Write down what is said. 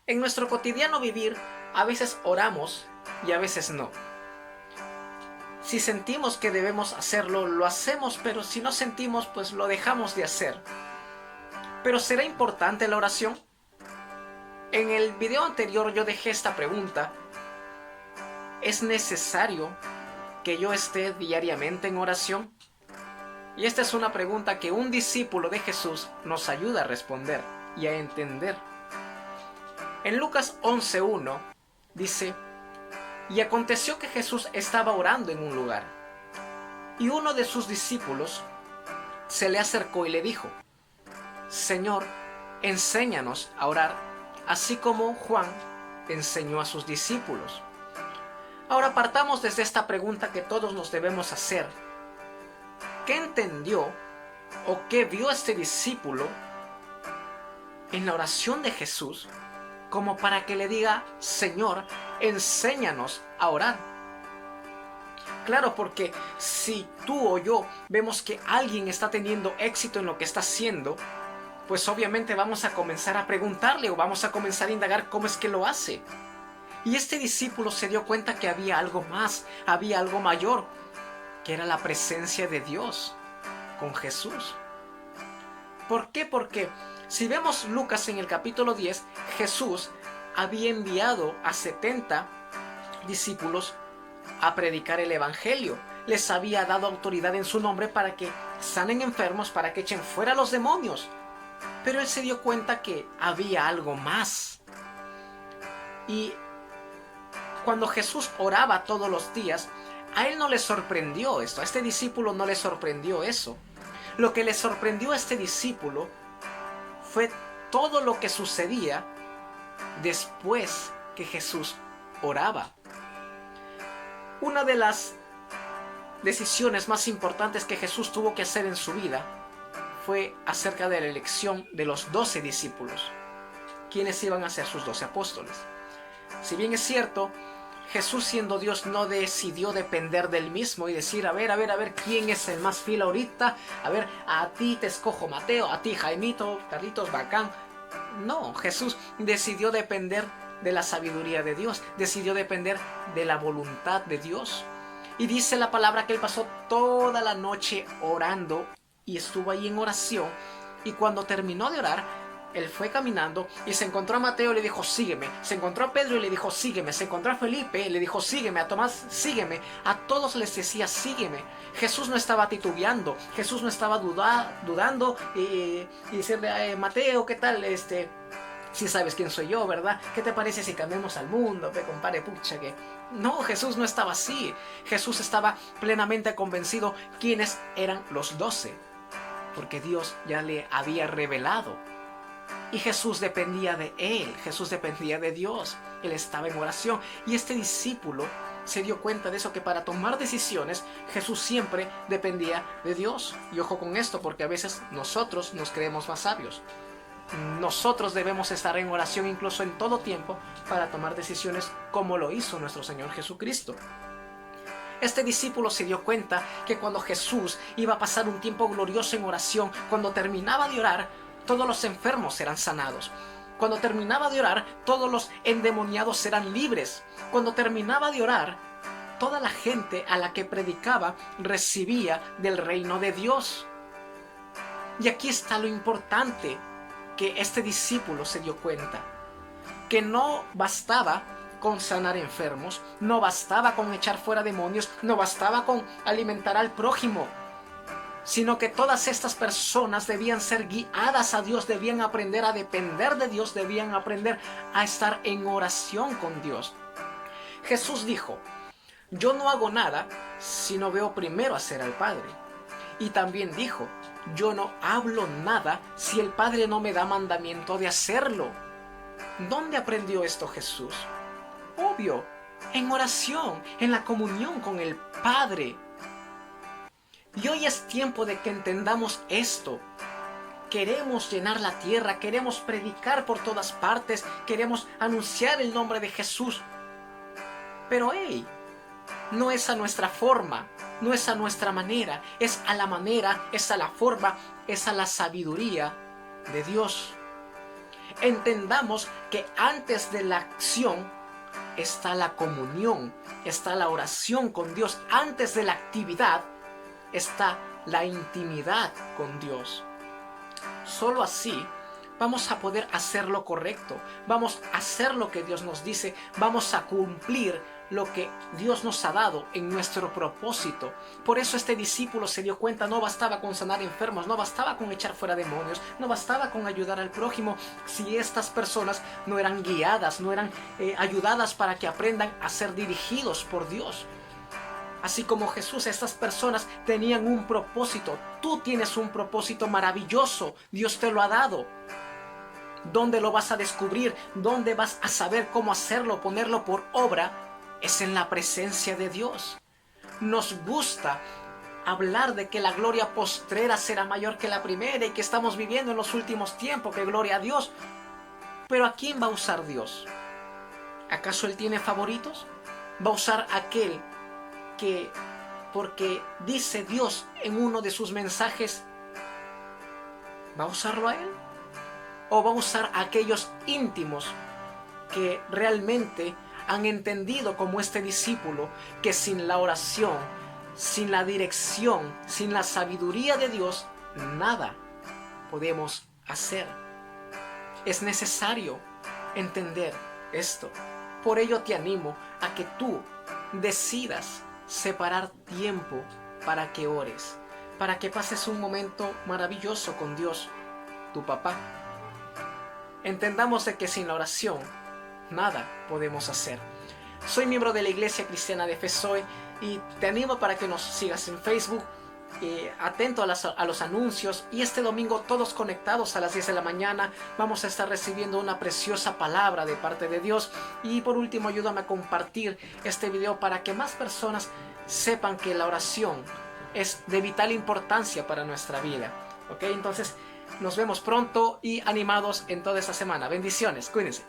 En nuestro cotidiano vivir, a veces oramos y a veces no. Si sentimos que debemos hacerlo, lo hacemos, pero si no sentimos, pues lo dejamos de hacer. ¿Pero será importante la oración? En el video anterior yo dejé esta pregunta. ¿Es necesario que yo esté diariamente en oración? Y esta es una pregunta que un discípulo de Jesús nos ayuda a responder y a entender. En Lucas 11:1 dice: y aconteció que Jesús estaba orando en un lugar, y uno de sus discípulos se le acercó y le dijo: Señor, enséñanos a orar, así como Juan enseñó a sus discípulos. Ahora partamos desde esta pregunta que todos nos debemos hacer. ¿Qué entendió o qué vio este discípulo en la oración de Jesús como para que le diga: Señor, enséñanos a orar? Claro, porque si tú o yo vemos que alguien está teniendo éxito en lo que está haciendo, pues obviamente vamos a comenzar a preguntarle o vamos a comenzar a indagar cómo es que lo hace. Y este discípulo se dio cuenta que había algo más, había algo mayor, que era la presencia de Dios con Jesús. ¿Por qué? Porque si vemos Lucas en el capítulo 10, Jesús había enviado a 70 discípulos a predicar el evangelio. Les había dado autoridad en su nombre para que sanen enfermos, para que echen fuera los demonios. Pero él se dio cuenta que había algo más. Y cuando Jesús oraba todos los días, a él no le sorprendió esto, a este discípulo no le sorprendió eso. Lo que le sorprendió a este discípulo fue todo lo que sucedía después que Jesús oraba. Una de las decisiones más importantes que Jesús tuvo que hacer en su vida fue acerca de la elección de los 12 discípulos, quienes iban a ser sus 12 apóstoles. Si bien es cierto, Jesús, siendo Dios, no decidió depender del mismo y decir: a ver, quién es el más fiel ahorita, a ver, a ti te escojo Mateo, a ti Jaimito, Carlitos, Bacán. No, Jesús decidió depender de la sabiduría de Dios, decidió depender de la voluntad de Dios. Y dice la palabra que él pasó toda la noche orando y estuvo ahí en oración, y cuando terminó de orar, él fue caminando y se encontró a Mateo y le dijo: sígueme. Se encontró a Pedro y le dijo: sígueme. Se encontró a Felipe y le dijo: sígueme. A Tomás: sígueme. A todos les decía: sígueme. Jesús no estaba titubeando, Jesús no estaba dudando y decirle: Mateo, ¿qué tal? Si sabes quién soy yo, ¿verdad? ¿Qué te parece si cambiamos al mundo? Compadre, pucha que... No, Jesús no estaba así. Jesús estaba plenamente convencido quiénes eran los 12, porque Dios ya le había revelado. Y Jesús dependía de él, Jesús dependía de Dios. Él estaba en oración. Y este discípulo se dio cuenta de eso, que para tomar decisiones Jesús siempre dependía de Dios. Y ojo con esto, porque a veces nosotros nos creemos más sabios. Nosotros debemos estar en oración incluso en todo tiempo para tomar decisiones, como lo hizo nuestro Señor Jesucristo. Este discípulo se dio cuenta que cuando Jesús iba a pasar un tiempo glorioso en oración, cuando terminaba de orar, todos los enfermos serán sanados. Cuando terminaba de orar, todos los endemoniados serán libres. Cuando terminaba de orar, toda la gente a la que predicaba recibía del reino de Dios. Y aquí está lo importante, que este discípulo se dio cuenta, que no bastaba con sanar enfermos, no bastaba con echar fuera demonios, no bastaba con alimentar al prójimo, sino que todas estas personas debían ser guiadas a Dios, debían aprender a depender de Dios, debían aprender a estar en oración con Dios. Jesús dijo: yo no hago nada si no veo primero hacer al Padre. Y también dijo: yo no hablo nada si el Padre no me da mandamiento de hacerlo. ¿Dónde aprendió esto Jesús? Obvio, en oración, en la comunión con el Padre. Y hoy es tiempo de que entendamos esto. Queremos llenar la tierra, queremos predicar por todas partes, queremos anunciar el nombre de Jesús. Pero no es a nuestra forma, no es a nuestra manera, es a la manera, es a la forma, es a la sabiduría de Dios. Entendamos que antes de la acción está la comunión, está la oración con Dios. Antes de la actividad está la intimidad con Dios. Solo así vamos a poder hacer lo correcto, vamos a hacer lo que Dios nos dice, vamos a cumplir lo que Dios nos ha dado en nuestro propósito. Por eso este discípulo se dio cuenta, no bastaba con sanar enfermos, no bastaba con echar fuera demonios, no bastaba con ayudar al prójimo, si estas personas no eran guiadas, no eran ayudadas para que aprendan a ser dirigidos por Dios. Así como Jesús, estas personas tenían un propósito. Tú tienes un propósito maravilloso, Dios te lo ha dado. ¿Dónde lo vas a descubrir? ¿Dónde vas a saber cómo hacerlo, ponerlo por obra? Es en la presencia de Dios. Nos gusta hablar de que la gloria postrera será mayor que la primera y que estamos viviendo en los últimos tiempos, que gloria a Dios. Pero ¿a quién va a usar Dios? ¿Acaso Él tiene favoritos? ¿Va a usar a aquel que, porque dice Dios en uno de sus mensajes, va a usarlo a Él? ¿O va a usar a aquellos íntimos que realmente han entendido, como este discípulo, que sin la oración, sin la dirección, sin la sabiduría de Dios, nada podemos hacer? Es necesario entender esto. Por ello te animo a que tú decidas separar tiempo para que ores, para que pases un momento maravilloso con Dios, tu papá. Entendamos de que sin la oración nada podemos hacer. Soy miembro de la Iglesia Cristiana de Efesoy y te animo para que nos sigas en Facebook, atento a los anuncios, y este domingo todos conectados a las 10 de la mañana vamos a estar recibiendo una preciosa palabra de parte de Dios. Y por último, ayúdame a compartir este video para que más personas sepan que la oración es de vital importancia para nuestra vida. ¿Ok? Entonces nos vemos pronto y animados en toda esta semana. Bendiciones, cuídense.